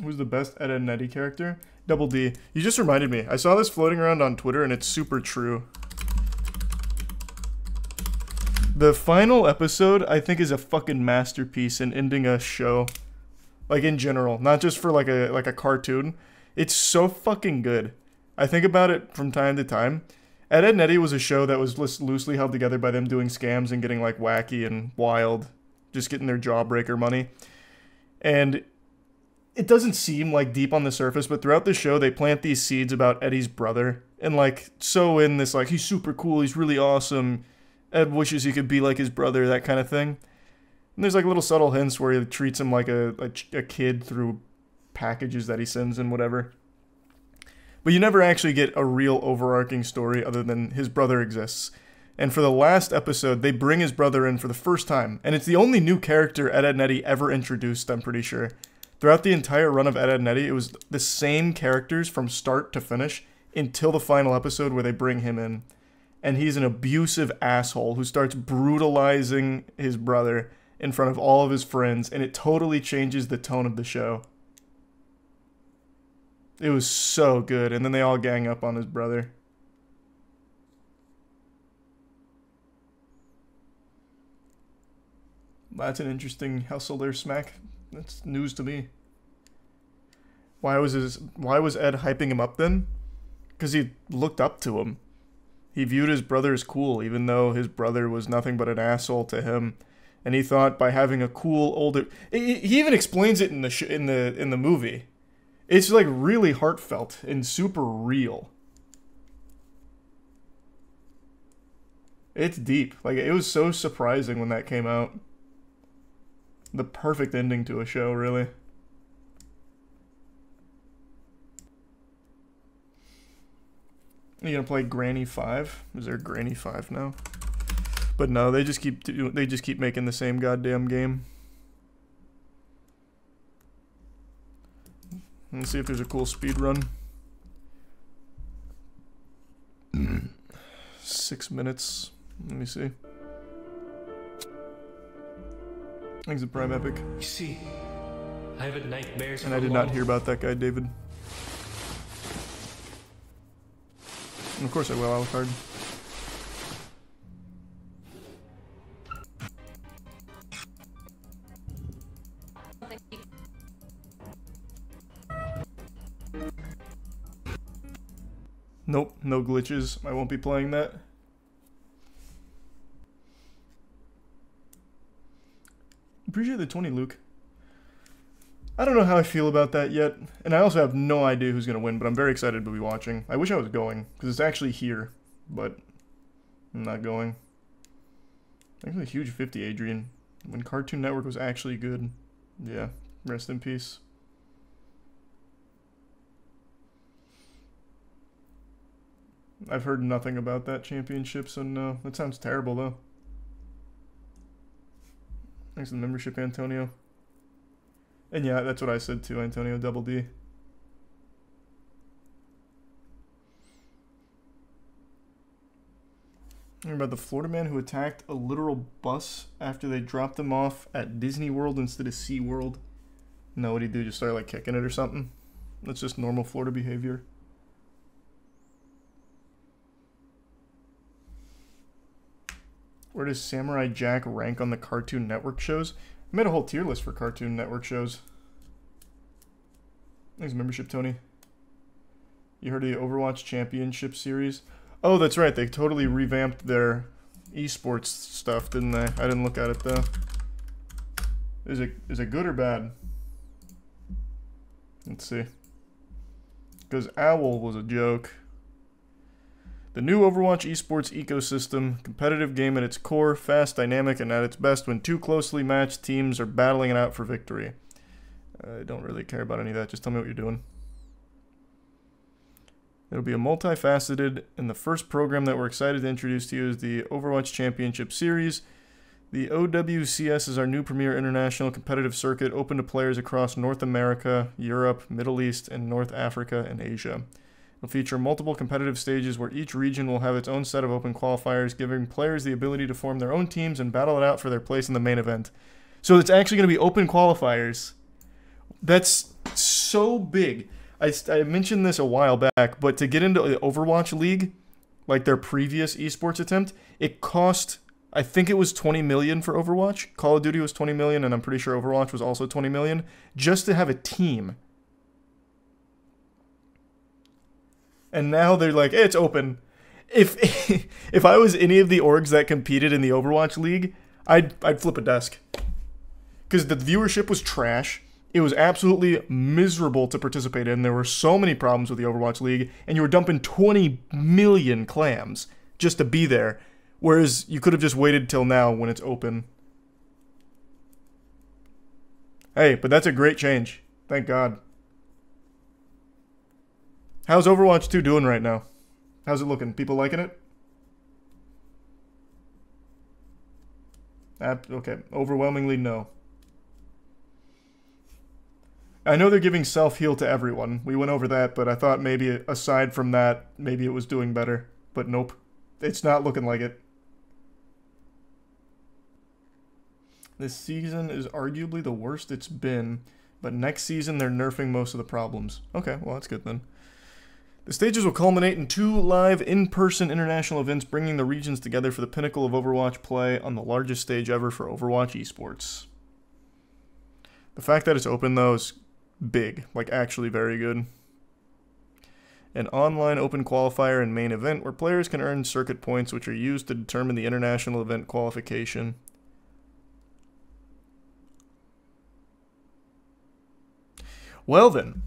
Who's the best Edd Netti character? Double D. You just reminded me. I saw this floating around on Twitter and it's super true. The final episode, I think, is a fucking masterpiece in ending a show. Like, in general. Not just for, like a cartoon. It's so fucking good. I think about it from time to time. Edd Netti was a show that was loosely held together by them doing scams and getting, like, wacky and wild. Just getting their jawbreaker money. And it doesn't seem, like, deep on the surface, but throughout the show, they plant these seeds about Eddie's brother. And, like, so in this, like, he's super cool, he's really awesome. Ed wishes he could be like his brother, that kind of thing. And there's, like, little subtle hints where he treats him like a kid through packages that he sends and whatever. But you never actually get a real overarching story other than his brother exists. And for the last episode, they bring his brother in for the first time. And it's the only new character Edd Netti ever introduced, I'm pretty sure. Throughout the entire run of Edd Netti, it was the same characters from start to finish until the final episode where they bring him in. And he's an abusive asshole who starts brutalizing his brother in front of all of his friends, and it totally changes the tone of the show. It was so good, and then they all gang up on his brother. That's an interesting hustle smack. That's news to me. Why was Ed hyping him up then? Because he looked up to him. He viewed his brother as cool, even though his brother was nothing but an asshole to him. And he thought by having a cool older... He even explains it in the movie. It's like really heartfelt and super real. It's deep. Like, it was so surprising when that came out. The perfect ending to a show, really. You gonna play Granny 5? Is there Granny 5 now? But no, they just keep making the same goddamn game. Let's see if there's a cool speed run. 6 minutes. Let me see. I think it's a Prime Epic. You see, I have nightmares. And I did not hear about that guy, David. And of course I will, Alucard. Nope, no glitches. I won't be playing that. Appreciate the 20, Luke. I don't know how I feel about that yet, and I also have no idea who's going to win, but I'm very excited to be watching. I wish I was going, because it's actually here, but I'm not going. Actually, a huge 50, Adrian. When Cartoon Network was actually good. Yeah, rest in peace. I've heard nothing about that championship, so no. That sounds terrible, though. Thanks for the membership, Antonio. And yeah, that's what I said too, Antonio, double D. Remember about the Florida man who attacked a literal bus after they dropped him off at Disney World instead of SeaWorld? No, what'd he do? Just start like kicking it or something? That's just normal Florida behavior. Where does Samurai Jack rank on the Cartoon Network shows? I made a whole tier list for Cartoon Network shows. Thanks, membership, Tony. You heard of the Overwatch Championship Series? Oh, that's right. They totally revamped their esports stuff, didn't they? I didn't look at it, though. Is it good or bad? Let's see. Because Owl was a joke. The new Overwatch esports ecosystem, competitive game at its core, fast, dynamic, and at its best when two closely matched teams are battling it out for victory. I don't really care about any of that, just tell me what you're doing. It'll be a multifaceted, and the first program that we're excited to introduce to you is the Overwatch Championship Series. The OWCS is our new premier international competitive circuit open to players across North America, Europe, Middle East, and North Africa and Asia. It'll feature multiple competitive stages where each region will have its own set of open qualifiers, giving players the ability to form their own teams and battle it out for their place in the main event. So it's actually going to be open qualifiers. That's so big. I mentioned this a while back, but to get into the Overwatch League, like their previous esports attempt, it cost, I think it was 20 million for Overwatch. Call of Duty was 20 million, and I'm pretty sure Overwatch was also 20 million, just to have a team. And now they're like, hey, it's open. If I was any of the orgs that competed in the Overwatch League, I'd flip a desk. Because the viewership was trash. It was absolutely miserable to participate in. There were so many problems with the Overwatch League, and you were dumping 20 million clams just to be there. Whereas you could have just waited till now when it's open. Hey, but that's a great change. Thank God. How's Overwatch 2 doing right now? How's it looking? People liking it? Okay, overwhelmingly no. I know they're giving self-heal to everyone. We went over that, but I thought maybe aside from that, maybe it was doing better. But nope. It's not looking like it. This season is arguably the worst it's been, but next season they're nerfing most of the problems. Okay, well that's good then. The stages will culminate in 2 live in-person international events, bringing the regions together for the pinnacle of Overwatch play on the largest stage ever for Overwatch Esports. The fact that it's open, though, is big. Like, actually very good. An online open qualifier and main event where players can earn circuit points which are used to determine the international event qualification. Well then,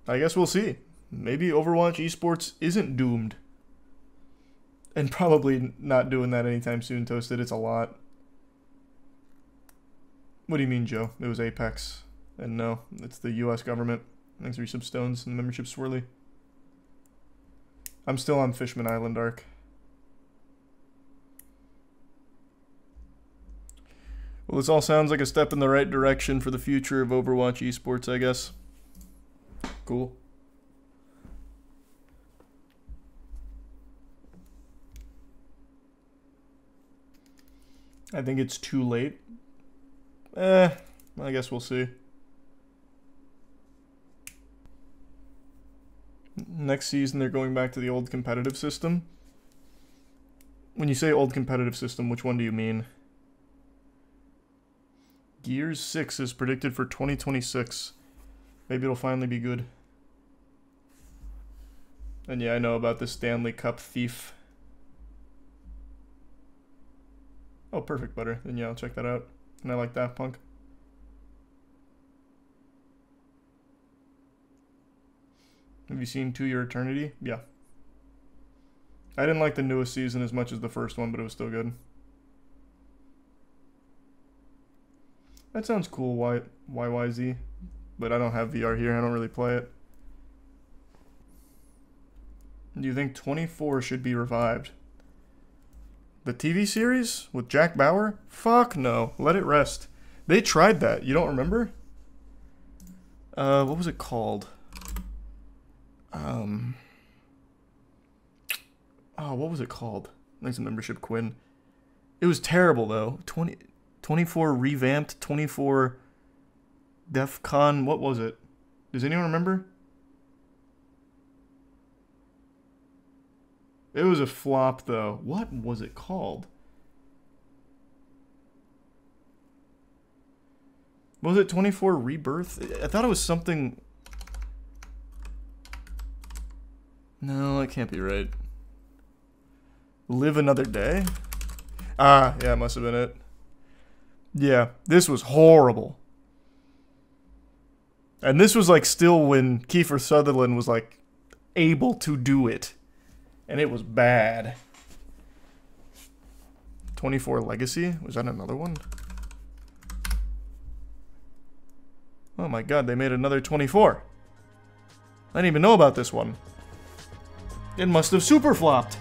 I guess we'll see. Maybe Overwatch Esports isn't doomed. And probably not doing that anytime soon, Toasted. It's a lot. What do you mean, Joe? It was Apex. And no, it's the US government. Thanks for some stones and the membership swirly. I'm still on Fishman Island arc. Well, this all sounds like a step in the right direction for the future of Overwatch Esports, I guess. Cool. I think it's too late. I guess we'll see. Next season, they're going back to the old competitive system. When you say old competitive system, which one do you mean? Gears 6 is predicted for 2026. Maybe it'll finally be good. And yeah, I know about the Stanley Cup thief. Oh, perfect, butter. Then yeah, I'll check that out. And I like Daft Punk. Have you seen To Your Eternity? Yeah. I didn't like the newest season as much as the first one, but it was still good. That sounds cool, YYZ. But I don't have VR here. I don't really play it. Do you think 24 should be revived? The TV series with Jack Bauer? Fuck no. Let it rest. They tried that. You don't remember? What was it called? Oh, what was it called? Thanks to membership, Quinn. It was terrible, though. 24 revamped, 24 DEF CON. What was it? Does anyone remember? It was a flop, though. What was it called? Was it 24 Rebirth? I thought it was something... No, that can't be right. Live Another Day? Ah, yeah, it must have been it. Yeah, this was horrible. And this was like still when Kiefer Sutherland was like able to do it. And it was bad. 24 Legacy? Was that another one? Oh my god, they made another 24. I didn't even know about this one. It must have super flopped.